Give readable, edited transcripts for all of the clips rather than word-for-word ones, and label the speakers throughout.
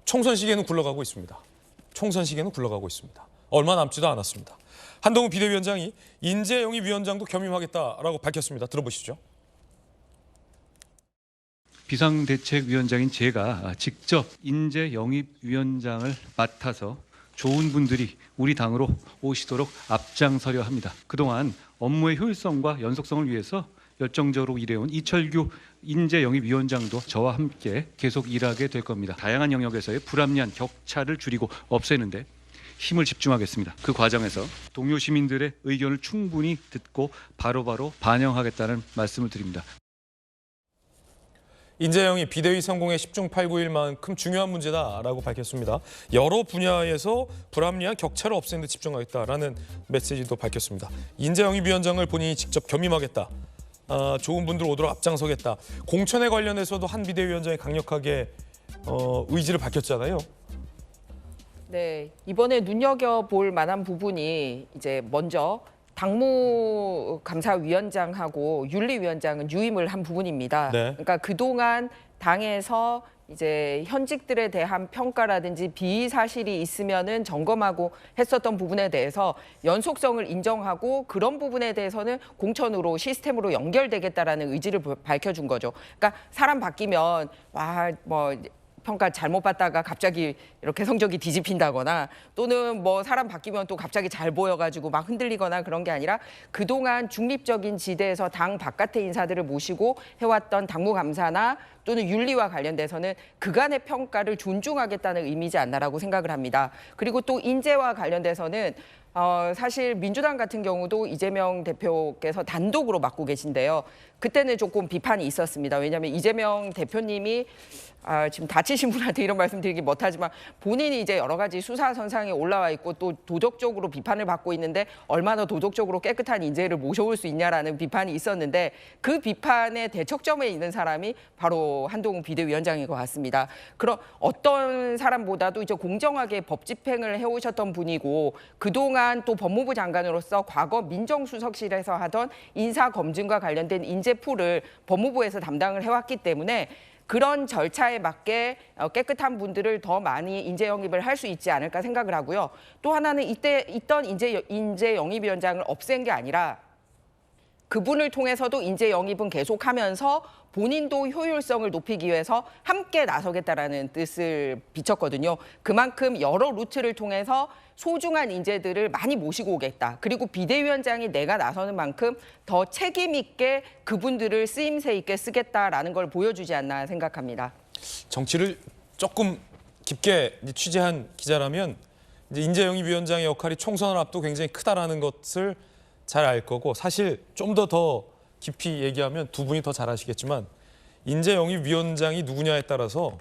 Speaker 1: 총선 시기에는 굴러가고 있습니다. 총선 시기에는 굴러가고 있습니다. 얼마 남지도 않았습니다. 한동훈 비대위원장이 인재영입위원장도 겸임하겠다라고 밝혔습니다. 들어보시죠.
Speaker 2: 비상대책위원장인 제가 직접 인재영입위원장을 맡아서 좋은 분들이 우리 당으로 오시도록 앞장서려 합니다. 그동안 업무의 효율성과 연속성을 위해서 열정적으로 일해온 이철규 인재영입위원장도 저와 함께 계속 일하게 될 겁니다. 다양한 영역에서의 불합리한 격차를 줄이고 없애는데 힘을 집중하겠습니다. 그 과정에서 동료 시민들의 의견을 충분히 듣고 바로바로 반영하겠다는 말씀을 드립니다.
Speaker 1: 인재영입 비대위 성공의 10중 8구일 만큼 중요한 문제다라고 밝혔습니다. 여러 분야에서 불합리한 격차를 없애는 데 집중하겠다라는 메시지도 밝혔습니다. 인재영입위원장을 본인이 직접 겸임하겠다. 좋은 분들 오도록 앞장서겠다. 공천에 관련해서도 한 비대위원장이 강력하게 의지를 밝혔잖아요.
Speaker 3: 네, 이번에 눈여겨볼 만한 부분이 이제 먼저 당무감사위원장하고 윤리위원장은 유임을 한 부분입니다.
Speaker 1: 네.
Speaker 3: 그러니까 그동안 당에서 이제 현직들에 대한 평가라든지 비위 사실이 있으면은 점검하고 했었던 부분에 대해서 연속성을 인정하고 그런 부분에 대해서는 공천으로 시스템으로 연결되겠다라는 의지를 밝혀준 거죠. 그러니까 사람 바뀌면 평가 잘못 받다가 갑자기 이렇게 성적이 뒤집힌다거나 또는 뭐 사람 바뀌면 또 갑자기 잘 보여가지고 막 흔들리거나 그런 게 아니라 그동안 중립적인 지대에서 당 바깥의 인사들을 모시고 해왔던 당무감사나 또는 윤리와 관련돼서는 그간의 평가를 존중하겠다는 의미지 않나라고 생각을 합니다. 그리고 또 인재와 관련돼서는 사실 민주당 같은 경우도 이재명 대표께서 단독으로 맡고 계신데요. 그때는 조금 비판이 있었습니다. 왜냐하면 이재명 대표님이 지금 다치신 분한테 이런 말씀 드리기 못하지만 본인이 이제 여러 가지 수사선상에 올라와 있고 또 도덕적으로 비판을 받고 있는데 얼마나 도덕적으로 깨끗한 인재를 모셔올 수 있냐라는 비판이 있었는데 그 비판의 대척점에 있는 사람이 바로 한동훈 비대위원장인 것 같습니다. 그럼 어떤 사람보다도 이제 공정하게 법 집행을 해오셨던 분이고 그동안 또 법무부 장관으로서 과거 민정수석실에서 하던 인사검증과 관련된 인재풀을 법무부에서 담당을 해왔기 때문에 그런 절차에 맞게 깨끗한 분들을 더 많이 인재 영입을 할 수 있지 않을까 생각을 하고요. 또 하나는 이때 있던 인재 영입위원장을 없앤 게 아니라 그분을 통해서도 인재 영입은 계속하면서 본인도 효율성을 높이기 위해서 함께 나서겠다라는 뜻을 비췄거든요. 그만큼 여러 루트를 통해서 소중한 인재들을 많이 모시고 오겠다. 그리고 비대위원장이 내가 나서는 만큼 더 책임 있게 그분들을 쓰임새 있게 쓰겠다라는 걸 보여주지 않나 생각합니다.
Speaker 1: 정치를 조금 깊게 취재한 기자라면 이제 인재영입위원장의 역할이 총선을 앞두고 굉장히 크다라는 것을 잘 알 거고 사실 좀 더 깊이 얘기하면 두 분이 더 잘 아시겠지만 인재영입위원장이 누구냐에 따라서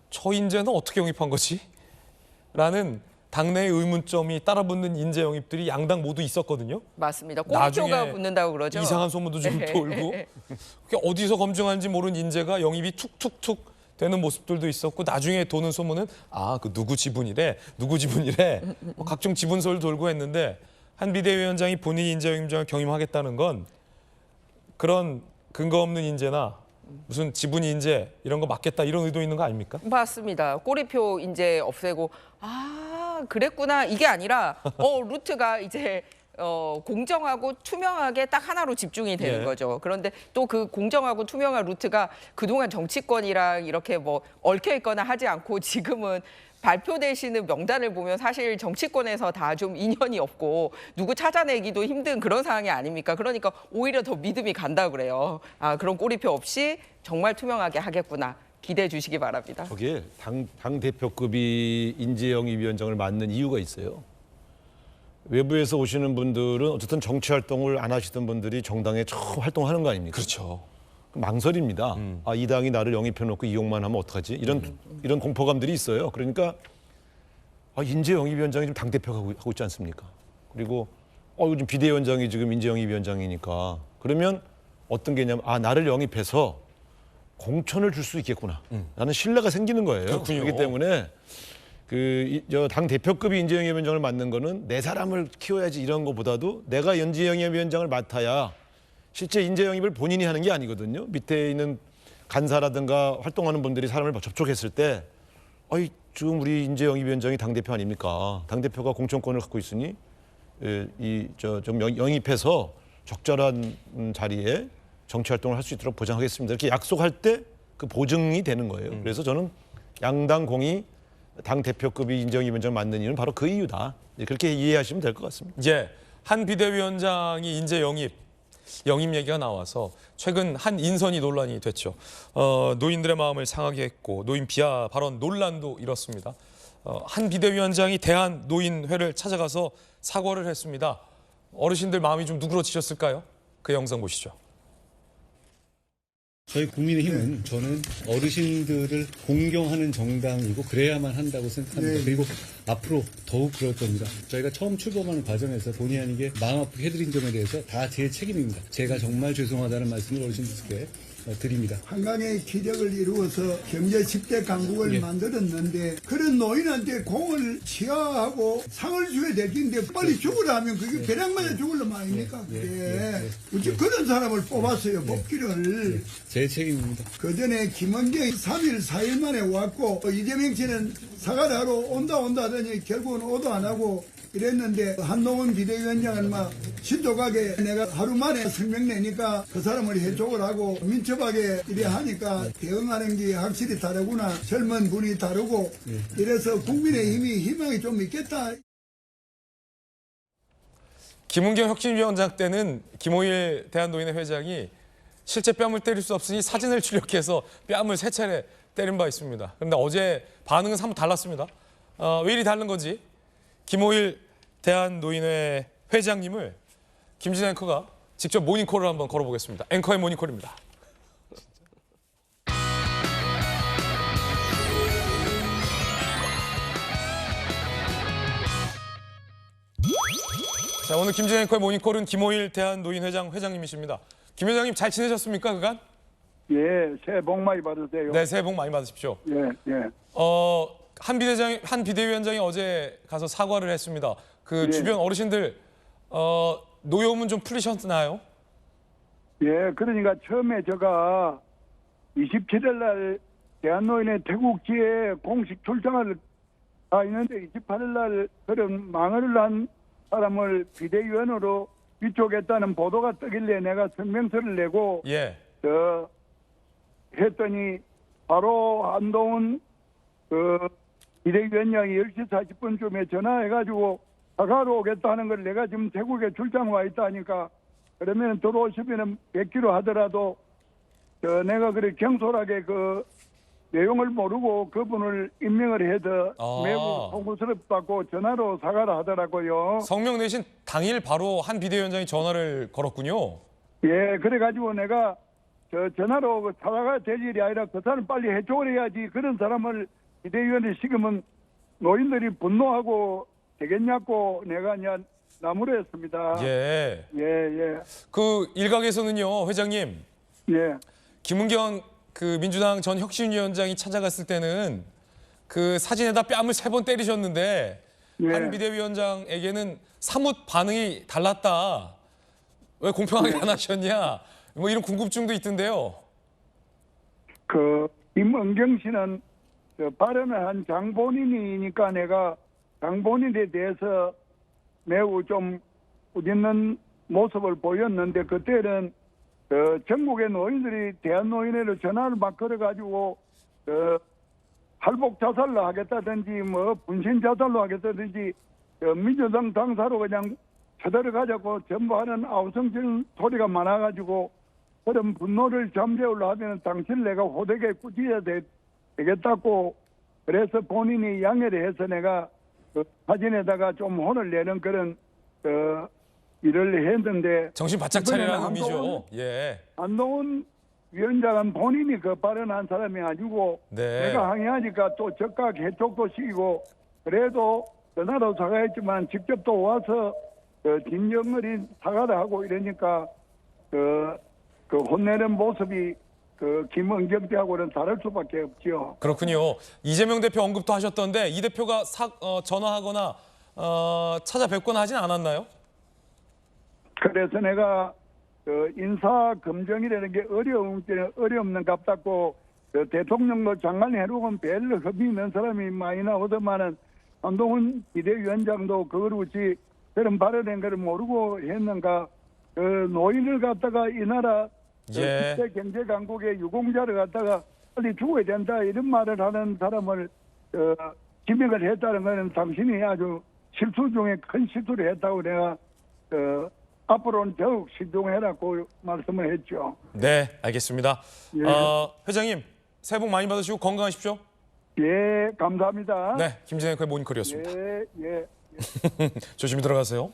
Speaker 1: 저 인재는 어떻게 영입한 거지? 라는 당내의 의문점이 따라붙는 인재 영입들이 양당 모두 있었거든요.
Speaker 3: 맞습니다. 꼼표가 붙는다고 그러죠.
Speaker 1: 이상한 소문도 좀 돌고 어디서 검증하는지 모르는 인재가 영입이 툭툭툭 되는 모습들도 있었고 나중에 도는 소문은 그 누구 지분이래 뭐 각종 지분설 돌고 했는데 한 비대위원장이 본인 인재 영입장을 경임하겠다는 건 그런 근거 없는 인재나 무슨 지분 인재 이런 거 막겠다 이런 의도 있는 거 아닙니까?
Speaker 3: 맞습니다. 꼬리표 인재 없애고 그랬구나 이게 아니라 루트가 이제 공정하고 투명하게 딱 하나로 집중이 되는 거죠. 그런데 또 그 공정하고 투명한 루트가 그동안 정치권이랑 이렇게 뭐 얽혀 있거나 하지 않고 지금은 발표되시는 명단을 보면 사실 정치권에서 다 좀 인연이 없고 누구 찾아내기도 힘든 그런 상황이 아닙니까? 그러니까 오히려 더 믿음이 간다 그래요. 그런 꼬리표 없이 정말 투명하게 하겠구나. 기대해 주시기 바랍니다.
Speaker 4: 거기에 당 대표급이 인재영입위원장을 맡는 이유가 있어요. 외부에서 오시는 분들은 어쨌든 정치 활동을 안 하시던 분들이 정당에 처음 활동하는 거 아닙니까?
Speaker 1: 그렇죠.
Speaker 4: 망설입니다. 이 당이 나를 영입해놓고 이용만 하면 어떡하지? 이런 공포감들이 있어요. 그러니까 인재영입위원장이 지금 당대표가 하고 있지 않습니까? 그리고 요즘 비대위원장이 지금 인재영입위원장이니까 그러면 어떤 개념? 나를 영입해서 공천을 줄 수 있겠구나. 라는 신뢰가 생기는 거예요.
Speaker 1: 그렇군요.
Speaker 4: 그렇기 때문에 당 대표급이 인재영입위원장을 맡는 거는 내 사람을 키워야지 이런 거보다도 내가 인재영입위원장을 맡아야 실제 인재 영입을 본인이 하는 게 아니거든요. 밑에 있는 간사라든가 활동하는 분들이 사람을 접촉했을 때 아이 지금 우리 인재 영입위원장이 당 대표 아닙니까? 당 대표가 공천권을 갖고 있으니 좀 영입해서 적절한 자리에 정치 활동을 할 수 있도록 보장하겠습니다. 이렇게 약속할 때 그 보증이 되는 거예요. 그래서 저는 양당 공이 당 대표급이 인재 영입위원장 맞는 이유는 바로 그 이유다. 그렇게 이해하시면 될 것 같습니다.
Speaker 1: 예, 한 비대위원장이 인재 영입 얘기가 나와서 최근 한 인선이 논란이 됐죠. 노인들의 마음을 상하게 했고 노인 비하 발언 논란도 일었습니다. 한 비대위원장이 대한노인회를 찾아가서 사과를 했습니다. 어르신들 마음이 좀 누그러지셨을까요? 그 영상 보시죠.
Speaker 5: 저희 국민의힘은 저는 어르신들을 공경하는 정당이고 그래야만 한다고 생각합니다. 그리고 앞으로 더욱 그럴 겁니다. 저희가 처음 출범하는 과정에서 본의 아니게 마음 아프게 해드린 점에 대해서 다 제 책임입니다. 제가 정말 죄송하다는 말씀을 어르신들께 드립니다.
Speaker 6: 한강의 기적을 이루어서 경제 10대 강국을 만들었는데 그런 노인한테 공을 치하하고 상을 줘야 될 텐데 빨리 죽으라 하면 그게 배량 맞아 죽을 놈 아닙니까? 어찌 그런 사람을 뽑았어요, 뽑기를.
Speaker 5: 제 책임입니다.
Speaker 6: 그 전에 김원경이 3일, 4일 만에 왔고 이재명 씨는 사과를 하러 온다 하더니 결국은 오도 안 하고 이랬는데 한동훈 비대위원장은 막 신속하게 내가 하루 만에 성명 내니까 그 사람을 해촉을 하고 민첩하게 이래 하니까 대응하는 게 확실히 다르구나. 젊은 분이 다르고 이래서 국민의힘이 희망이 좀 있겠다.
Speaker 1: 김은경 혁신위원장 때는 김호일 대한노인회 회장이 실제 뺨을 때릴 수 없으니 사진을 출력해서 뺨을 3차례 때린 바 있습니다. 그런데 어제 반응은 한번 달랐습니다. 왜 이리 다른 건지 김호일 대한노인회 회장님을 김진애 앵커가 직접 모닝콜을 한번 걸어보겠습니다. 앵커의 모닝콜입니다. 자, 오늘 김진애 앵커의 모닝콜은 김호일 대한노인회장 회장님이십니다. 김 회장님 잘 지내셨습니까, 그간?
Speaker 7: 예, 새해 복 많이 받으세요.
Speaker 1: 네, 새해 복 많이 받으십시오.
Speaker 7: 예, 예.
Speaker 1: 한 비대위원장이 어제 가서 사과를 했습니다. 그
Speaker 7: 예.
Speaker 1: 주변 어르신들 노여움은 좀 풀리셨나요?
Speaker 7: 예, 그러니까 처음에 제가 27일 날 대한노인의 태국지에 공식 출장을 가 있는데 28일 날 그런 망언을 한 사람을 비대위원으로 위촉했다는 보도가 뜨길래 내가 성명서를 내고
Speaker 1: 예.
Speaker 7: 했더니 바로 한동훈 비대위원장이 10시 40분쯤에 전화해가지고 사과하러 오겠다는 걸 내가 지금 태국에 출장 와 있다니까 그러면 들어오시면 100km 하더라도 내가 그래 경솔하게 그 내용을 모르고 그분을 임명을 해도 매우 송구스럽다고 전화로 사과를 하더라고요.
Speaker 1: 성명 내신 당일 바로 한 비대위원장이 전화를 걸었군요.
Speaker 7: 예, 그래가지고 내가 전화로 사과가 될 일이 아니라 그 사람 빨리 해촉을 해야지 그런 사람을 비대위원회 시키면 노인들이 분노하고 되겠냐고 내가 그냥 나무로 했습니다.
Speaker 1: 예.
Speaker 7: 예.
Speaker 1: 그 일각에서는요, 회장님.
Speaker 7: 예.
Speaker 1: 김은경 그 민주당 전 혁신위원장이 찾아갔을 때는 그 사진에다 뺨을 3번 때리셨는데
Speaker 7: 예.
Speaker 1: 한 비대위원장에게는 사뭇 반응이 달랐다. 왜 공평하게 안 하셨냐? 뭐 이런 궁금증도 있던데요.
Speaker 7: 김은경 씨는 발언을 한 장본인이니까 내가 장본인에 대해서 매우 좀 웃는 모습을 보였는데 그때는 전국의 노인들이 대한노인회로 전화를 막 걸어가지고 할복 자살로 하겠다든지 뭐 분신 자살로 하겠다든지 민주당 당사로 그냥 쳐들어가자고 전부 하는 아우성질 소리가 많아가지고 그런 분노를 잠재우려 하면 당신 내가 호되게 꾸짖어야 되겠다고 그래서 본인이 양해를 해서 내가 사진에다가 좀 혼을 내는 그런 일을 했는데
Speaker 1: 정신 바짝 차리라는 의미죠. 예.
Speaker 7: 한동훈 위원장은 본인이 그 발언한 사람이 아니고
Speaker 1: 네.
Speaker 7: 내가 항의하니까 또 적각 해촉도 시키고 그래도 전화로 사과했지만 직접 또 와서 진정어린 사과를 하고 이러니까 그 혼내는 모습이 김은경 씨하고는 다를 수밖에 없죠.
Speaker 1: 그렇군요. 이재명 대표 언급도 하셨던데 이 대표가 전화하거나 찾아뵙거나 하진 않았나요?
Speaker 7: 그래서 내가 인사 검증이라는 게 어려움는 갑답고 대통령도 장관 해놓은 별 흡이 있는 사람이 많이 나오더만은 한동훈 비대위원장도 그걸 어찌 그런 발언한 걸 모르고 했는가. 노인을 갖다가 이 나라
Speaker 1: 예.
Speaker 7: 국제 경제 강국의 유공자를 갖다가 빨리 죽어야 된다 이런 말을 하는 사람을 지명을 했다는 것은 당신이 아주 실수 중에 큰 실수를 했다고 내가 앞으로는 더욱 신중해라고 말씀을 했죠.
Speaker 1: 네, 알겠습니다.
Speaker 7: 예.
Speaker 1: 회장님 새해 복 많이 받으시고 건강하십시오.
Speaker 7: 예, 감사합니다.
Speaker 1: 네, 김진애 모니커리였습니다.
Speaker 7: 예, 예.
Speaker 1: 조심히 들어가세요.